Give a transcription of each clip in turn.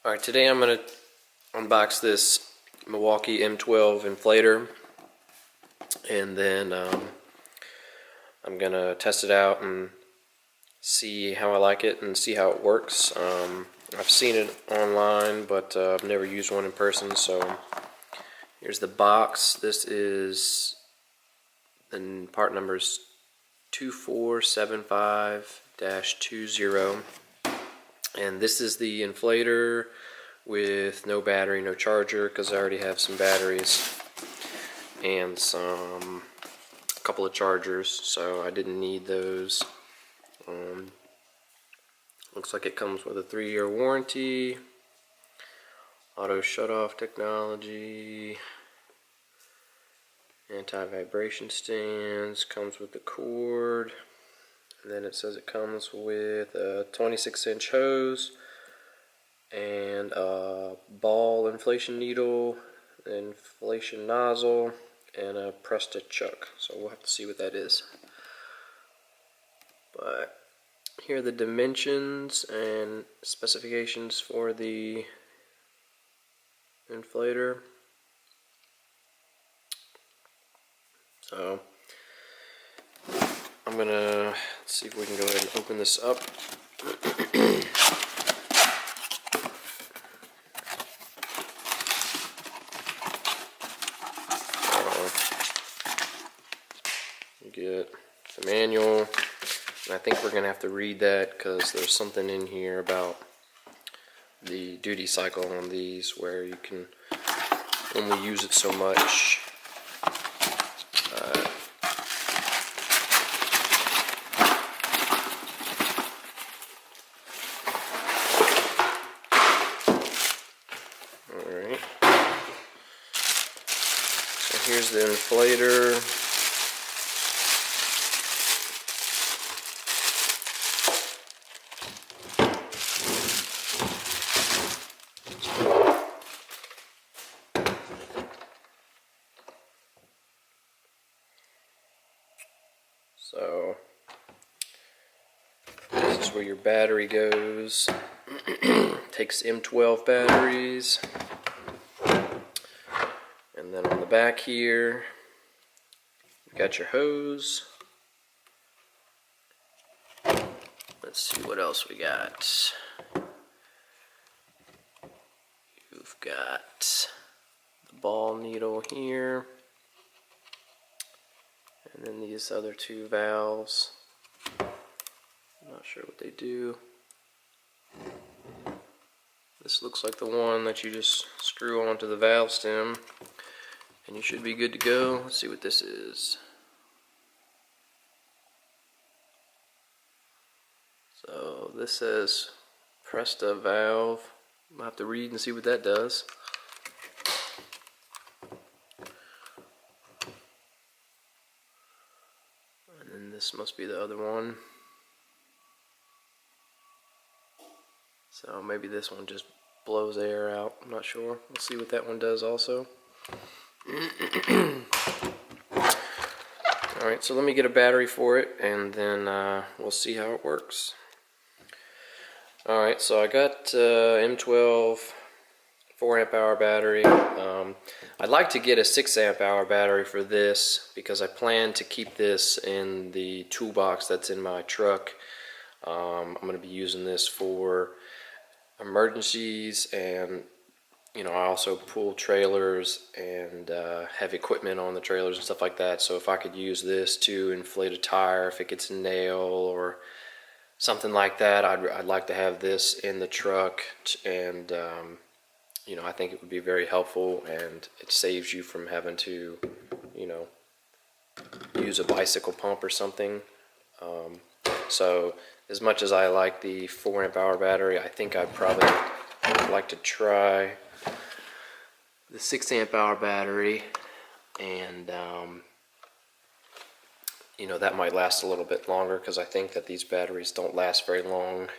Alright, today I'm going to unbox this Milwaukee M12 Inflator, and then I'm going to test it out and see how I like it and see how it works. I've seen it online, but I've never used one in person, so here's the box. This is, the part number is 2475-20. And this is the inflator with no battery, no charger, because I already have some batteries and a couple of chargers, so I didn't need those. Looks like it comes with a 3-year warranty, auto shut-off technology, anti-vibration stands, comes with the cord. And then it says it comes with a 26-inch hose and a ball inflation needle, inflation nozzle, and a Presta chuck. So we'll have to see what that is. But here are the dimensions and specifications for the inflator. So I'm gonna see if we can go ahead and open this up. You get the manual, and I think we're gonna have to read that because there's something in here about the duty cycle on these where you can only use it so much. Alright, so here's the inflator. So this is where your battery goes. Takes M12 batteries. And then on the back here, you got your hose. Let's see what else we got. You've got the ball needle here. And then these other two valves. I'm not sure what they do. This looks like the one that you just screw onto the valve stem, and you should be good to go. Let's see what this is. So this says Presta Valve. I'll have to read and see what that does. And then this must be the other one. So maybe this one just blows air out. I'm not sure. We'll see what that one does also. Alright, so let me get a battery for it, and then we'll see how it works. Alright, so I got M12 4 amp hour battery. I'd like to get a 6 amp hour battery for this because I plan to keep this in the toolbox that's in my truck. I'm going to be using this for emergencies, and I also pull trailers and have equipment on the trailers and stuff like that. So if I could use this to inflate a tire if it gets a nail or something like that, I'd like to have this in the truck, and I think it would be very helpful, and it saves you from having to use a bicycle pump or something. So as much as I like the 4 amp hour battery, I think I'd probably like to try the 6 amp hour battery, and that might last a little bit longer because I think that these batteries don't last very long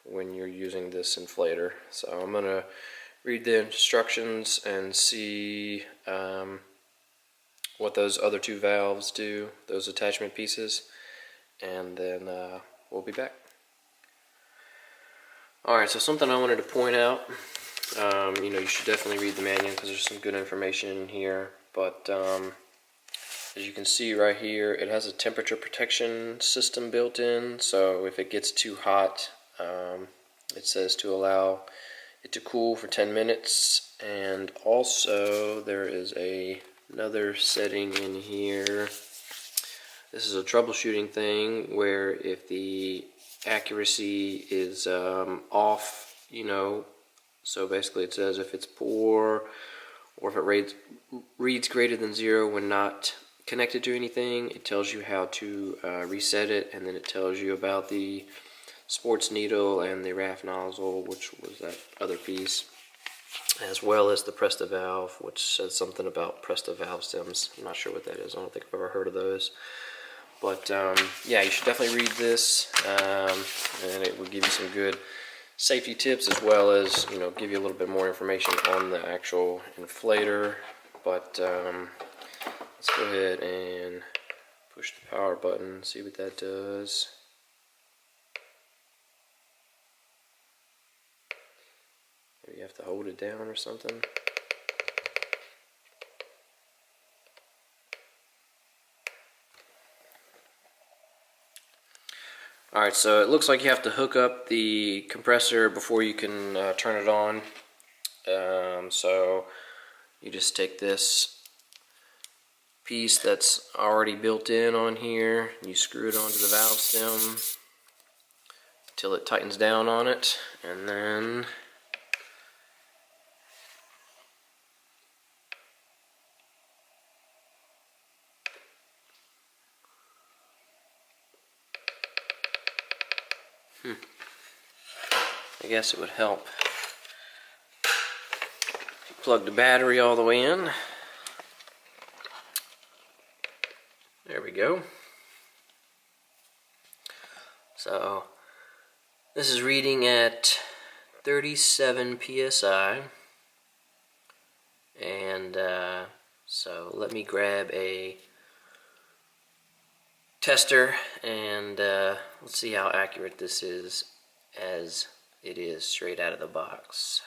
when you're using this inflator. So I'm going to read the instructions and see what those other two valves do, those attachment pieces, and then we'll be back. Alright, so something I wanted to point out You know, you should definitely read the manual because there's some good information in here. But as you can see right here, it has a temperature protection system built in. So if it gets too hot, it says to allow it to cool for 10 minutes. And also there is another setting in here. This is a troubleshooting thing where if the accuracy is off, you know, so basically it says if it's poor or if it reads greater than 0 when not connected to anything, it tells you how to reset it, and then it tells you about the sports needle and the raft nozzle, which was that other piece, as well as the Presta Valve, which says something about Presta Valve stems. I'm not sure what that is. I don't think I've ever heard of those. But yeah, you should definitely read this, and it will give you some good safety tips, as well as, you know, give you a little bit more information on the actual inflator. But let's go ahead and push the power button, see what that does. Maybe you have to hold it down or something. Alright, so it looks like you have to hook up the compressor before you can turn it on. So you just take this piece that's already built in on here, you screw it onto the valve stem until it tightens down on it, and then I guess it would help if you plug the battery all the way in. There we go. So this is reading at 37 psi, and so let me grab a tester and let's see how accurate this is as it is straight out of the box.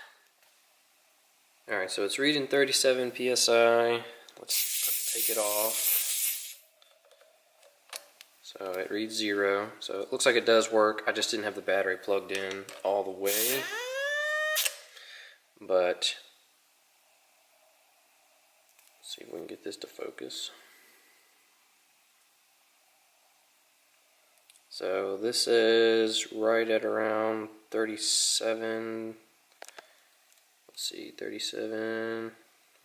Alright, so it's reading 37 psi. Let's take it off. So it reads 0. So it looks like it does work. I just didn't have the battery plugged in all the way. But let's see if we can get this to focus. So this is right at around 37, let's see, 37,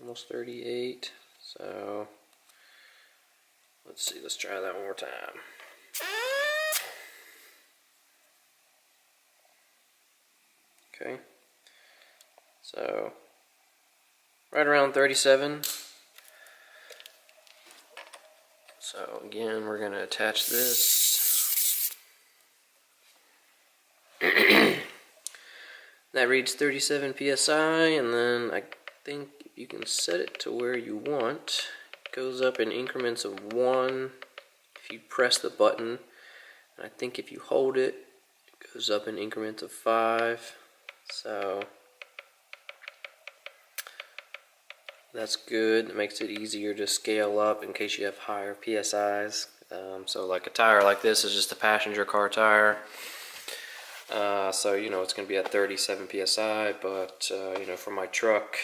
almost 38. So let's see, let's try that one more time. Okay, so right around 37. So again, we're going to attach this. That reads 37 psi, and then I think you can set it to where you want. It goes up in increments of 1 if you press the button, and I think if you hold it, it goes up in increments of 5. So that's good. It makes it easier to scale up in case you have higher PSIs. So like a tire like this is just a passenger car tire. So, you know, it's going to be at 37 psi, but, you know, for my truck,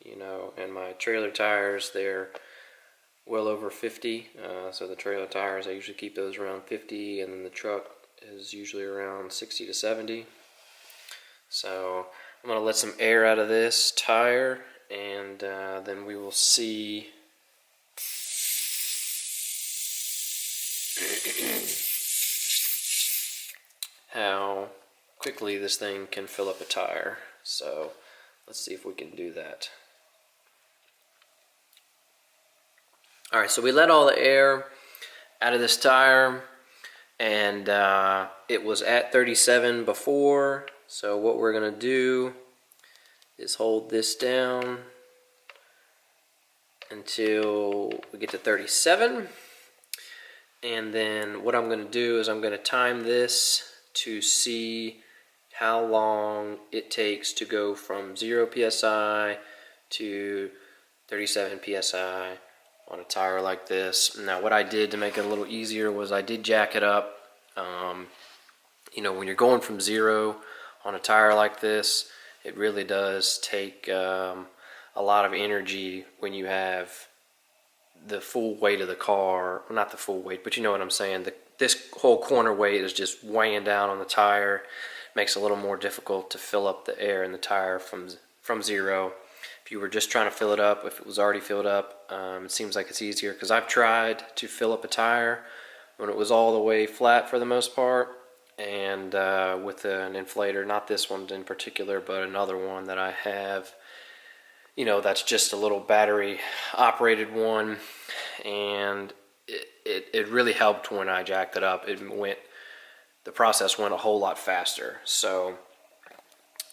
you know, and my trailer tires, they're well over 50. So the trailer tires, I usually keep those around 50, and then the truck is usually around 60 to 70. So I'm going to let some air out of this tire, and then we will see how quickly this thing can fill up a tire. So let's see if we can do that. Alright, so we let all the air out of this tire, and it was at 37 before. So what we're going to do is hold this down until we get to 37. And then what I'm going to do is I'm going to time this to see how long it takes to go from 0 psi to 37 psi on a tire like this. Now what I did to make it a little easier was I did jack it up. You know, when you're going from 0 on a tire like this, it really does take a lot of energy when you have the full weight of the car, well, not the full weight, but you know what I'm saying. This whole corner weight is just weighing down on the tire. Makes it a little more difficult to fill up the air in the tire from 0. If you were just trying to fill it up, if it was already filled up, it seems like it's easier, because I've tried to fill up a tire when it was all the way flat for the most part, and with an inflator, not this one in particular, but another one that I have, you know, that's just a little battery operated one, and it really helped when I jacked it up. The process went a whole lot faster. So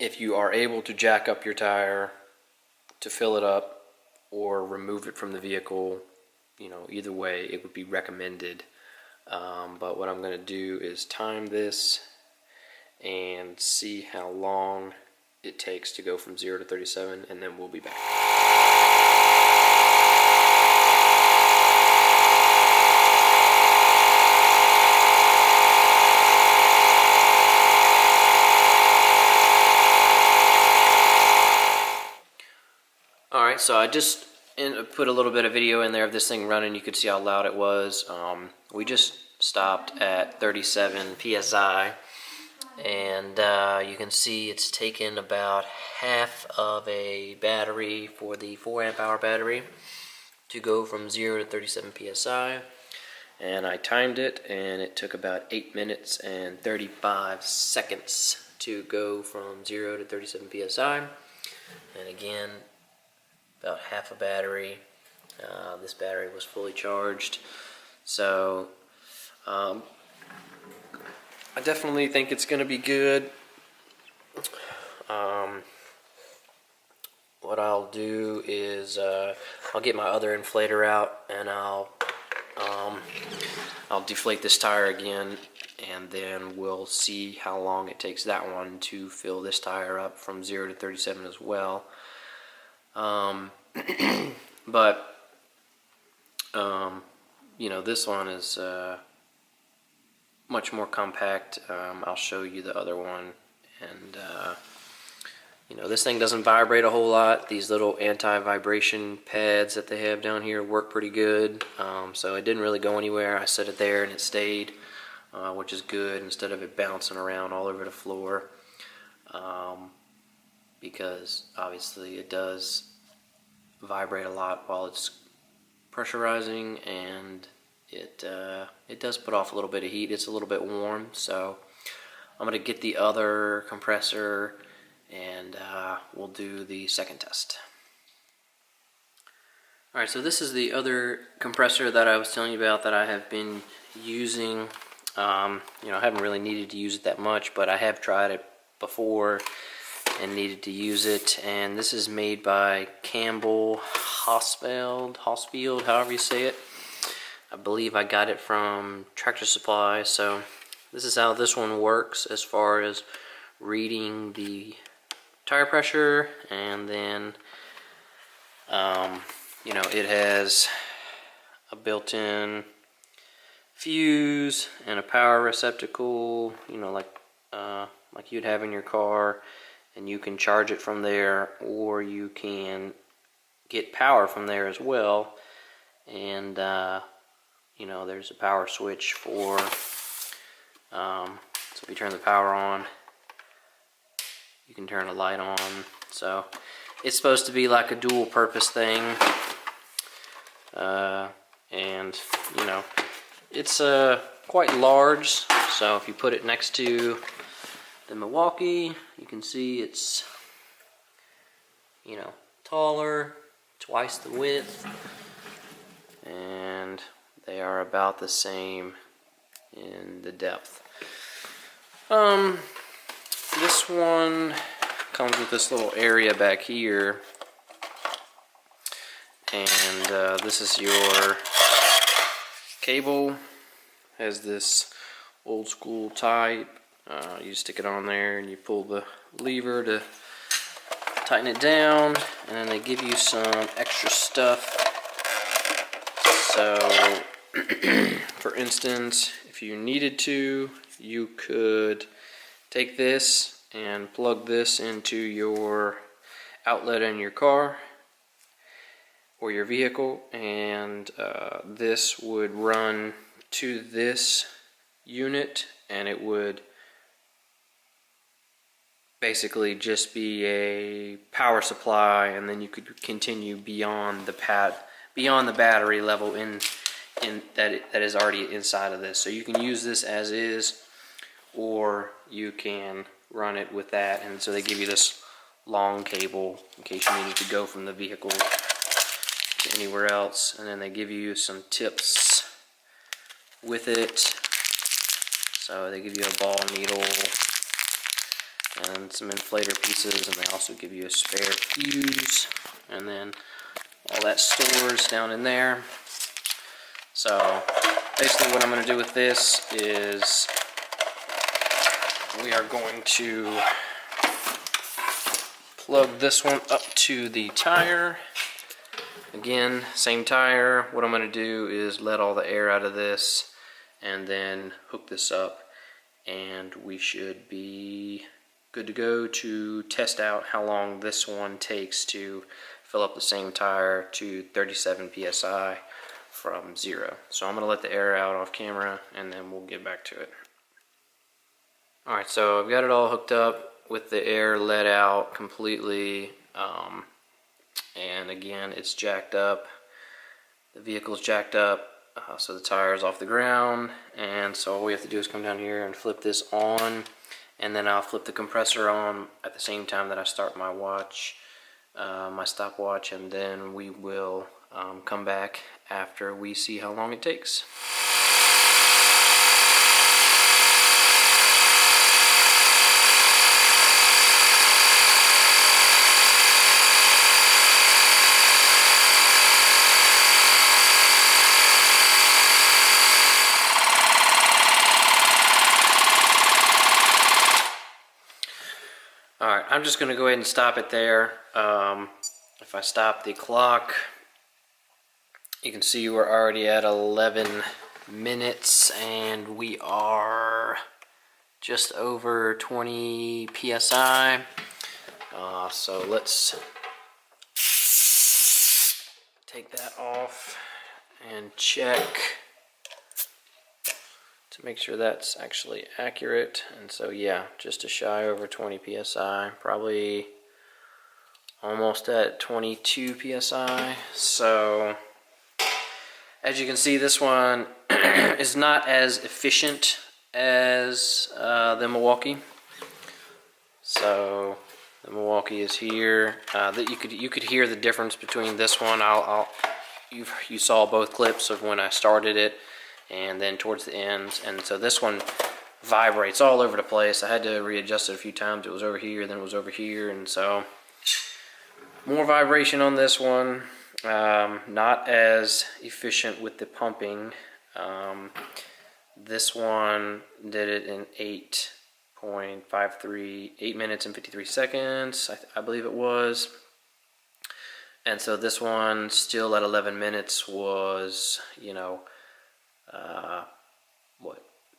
if you are able to jack up your tire to fill it up or remove it from the vehicle, you know, either way it would be recommended. But what I'm going to do is time this and see how long it takes to go from 0 to 37, and then we'll be back. Alright, so I just put a little bit of video in there of this thing running. You could see how loud it was. We just stopped at 37 psi, and you can see it's taken about half of a battery for the 4 amp hour battery to go from 0 to 37 psi, and I timed it, and it took about 8 minutes and 35 seconds to go from 0 to 37 psi. And again, about half a battery. This battery was fully charged, so I definitely think it's going to be good. What I'll do is I'll get my other inflator out, and I'll deflate this tire again, and then we'll see how long it takes that one to fill this tire up from 0 to 37 as well. But you know, this one is much more compact. I'll show you the other one, and you know, this thing doesn't vibrate a whole lot. These little anti-vibration pads that they have down here work pretty good, so it didn't really go anywhere. I set it there and it stayed, which is good, instead of it bouncing around all over the floor, because obviously it does vibrate a lot while it's pressurizing, and it does put off a little bit of heat. It's a little bit warm, so I'm going to get the other compressor, and we'll do the second test. Alright, so this is the other compressor that I was telling you about that I have been using. You know, I haven't really needed to use it that much, but I have tried it before and needed to use it. And this is made by Campbell Hausfeld, however you say it. I believe I got it from Tractor Supply. So this is how this one works as far as reading the tire pressure, and then you know, it has a built-in fuse and a power receptacle, you know, like you'd have in your car, and you can charge it from there, or you can get power from there as well. And you know, there's a power switch for so if you turn the power on, you can turn the light on. So it's supposed to be like a dual purpose thing, and you know, it's quite large. So if you put it next to the Milwaukee, you can see it's, you know, taller, twice the width, and they are about the same in the depth. This one comes with this little area back here, and this is your cable. Has this old school type You stick it on there and you pull the lever to tighten it down, and then they give you some extra stuff. So for instance, if you needed to, you could take this and plug this into your outlet in your car or your vehicle, and this would run to this unit, and it would basically just be a power supply, and then you could continue beyond the battery level that is already inside of this. So you can use this as is, or you can run it with that. And so they give you this long cable in case you needed to go from the vehicle to anywhere else, and then they give you some tips with it. So they give you a ball needle and some inflator pieces, and they also give you a spare fuse, and then all that stores down in there. So basically what I'm going to do with this is we are going to plug this one up to the tire. Again, same tire. What I'm going to do is let all the air out of this and then hook this up, and we should be good to go to test out how long this one takes to fill up the same tire to 37 psi from 0. So I'm going to let the air out off camera, and then we'll get back to it. Alright, so I've got it all hooked up with the air let out completely, and again it's jacked up, the vehicle's jacked up, so the tire is off the ground, and so all we have to do is come down here and flip this on, and then I'll flip the compressor on at the same time that I start my watch, my stopwatch, and then we will come back after we see how long it takes. Alright, I'm just going to go ahead and stop it there. If I stop the clock, you can see we're already at 11 minutes, and we are just over 20 psi. So let's take that off and check to make sure that's actually accurate. And so yeah, just a shy over 20 psi, probably almost at 22 psi. So as you can see, this one is not as efficient as the Milwaukee. So the Milwaukee is here. That you could hear the difference between this one. You saw both clips of when I started it and then towards the end, and so this one vibrates all over the place. I had to readjust it a few times. It was over here, then it was over here, and so more vibration on this one. Not as efficient with the pumping. This one did it in 8 minutes and 53 seconds, I believe it was. And so this one, still at 11 minutes, was,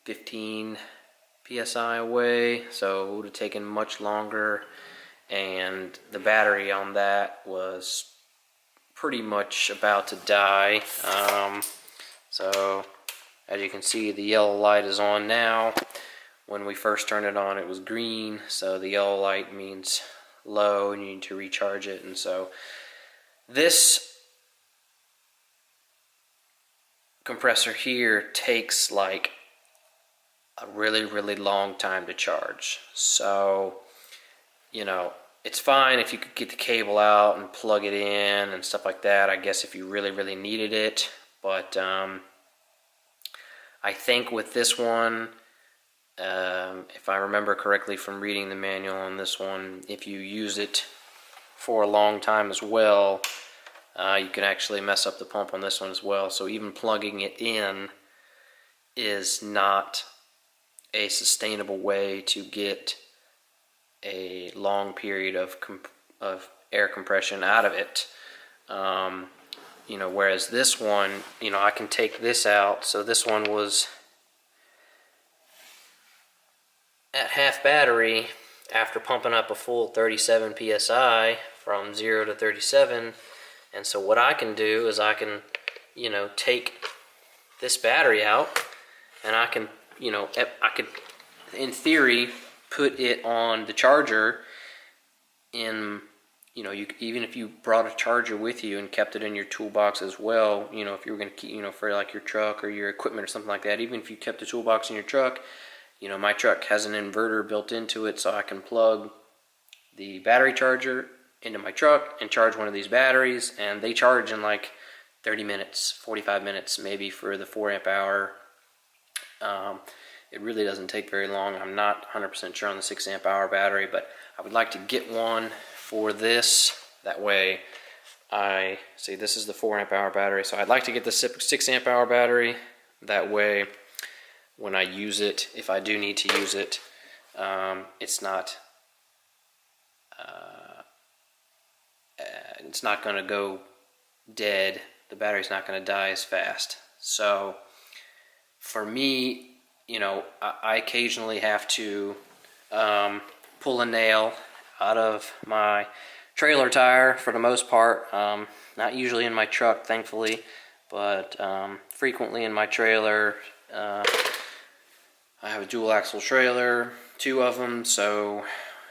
15 psi away, so it would have taken much longer, and the battery on that was pretty much about to die. So as you can see, the yellow light is on now. When we first turned it on, it was green, so the yellow light means low and you need to recharge it. And so this compressor here takes like a really long time to charge. So it's fine if you could get the cable out and plug it in and stuff like that, I guess, if you really needed it. But I think with this one, if I remember correctly from reading the manual on this one, if you use it for a long time as well, you can actually mess up the pump on this one as well. So even plugging it in is not a sustainable way to get a long period of air compression out of it. You know, whereas this one, you know, I can take this out. So this one was at half battery after pumping up a full 37 psi from 0 to 37. And so what I can do is I can, you know, take this battery out, and I can, you know, I could, in theory, put it on the charger in, you know, even if you brought a charger with you and kept it in your toolbox as well, you know, if you were going to keep, you know, for like your truck or your equipment or something like that, even if you kept the toolbox in your truck, you know, my truck has an inverter built into it, so I can plug the battery charger into my truck and charge one of these batteries, and they charge in like 30 minutes, 45 minutes maybe for the 4 amp hour. It really doesn't take very long. I'm not 100% sure on the 6 amp hour battery, but I would like to get one for this. That way, I see this is the 4 amp hour battery, so I'd like to get the 6 amp hour battery. That way, when I use it, if I do need to use it, it's not going to go dead. The battery's not going to die as fast. So for me, you know, I occasionally have to pull a nail out of my trailer tire for the most part. Not usually in my truck, thankfully, but frequently in my trailer. I have a dual axle trailer, 2 of them, so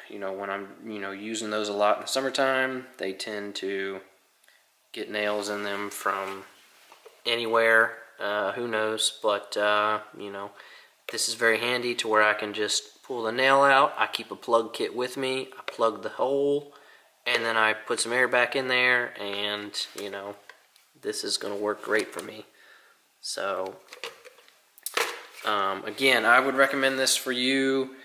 you know, when I'm, you know, using those a lot in the summertime, they tend to get nails in them from anywhere. Who knows? But you know, this is very handy to where I can just pull the nail out. I keep a plug kit with me. I plug the hole, and then I put some air back in there, and you know, this is going to work great for me. So again, I would recommend this for you.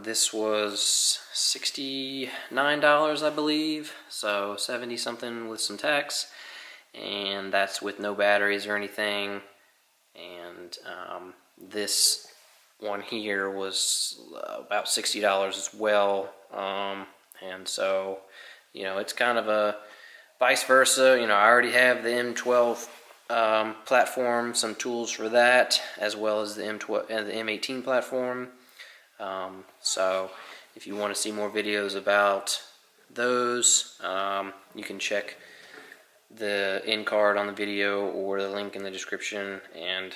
This was $69, I believe, so 70 something with some tax, and that's with no batteries or anything. And this one here was about $60 as well. And so, you know, it's kind of a vice versa. You know, I already have the M12 platform, some tools for that, as well as the M12 and the M18 platform. So if you want to see more videos about those, you can check the end card on the video or the link in the description. And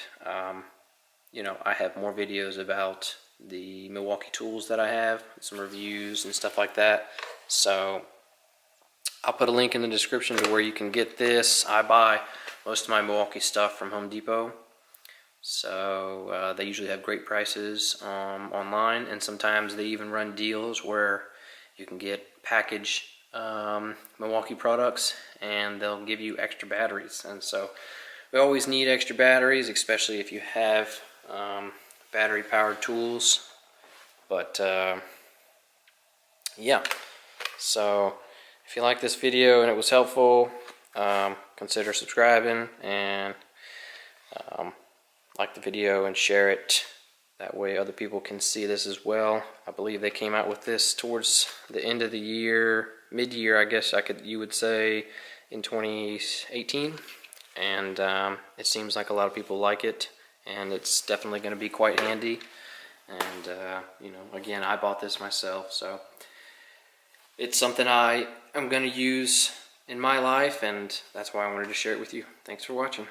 you know, I have more videos about the Milwaukee tools that I have, some reviews and stuff like that. So I'll put a link in the description to where you can get this. I buy most of my Milwaukee stuff from Home Depot. So they usually have great prices online, and sometimes they even run deals where you can get packaged Milwaukee products and they'll give you extra batteries. And so we always need extra batteries, especially if you have battery powered tools. But yeah, so if you like this video and it was helpful, consider subscribing and like the video and share it. That way other people can see this as well. I believe they came out with this towards the end of the year, mid-year I guess you would say, in 2018. And it seems like a lot of people like it, and it's definitely going to be quite handy. And you know, again, I bought this myself, so it's something I am going to use in my life, and that's why I wanted to share it with you. Thanks for watching.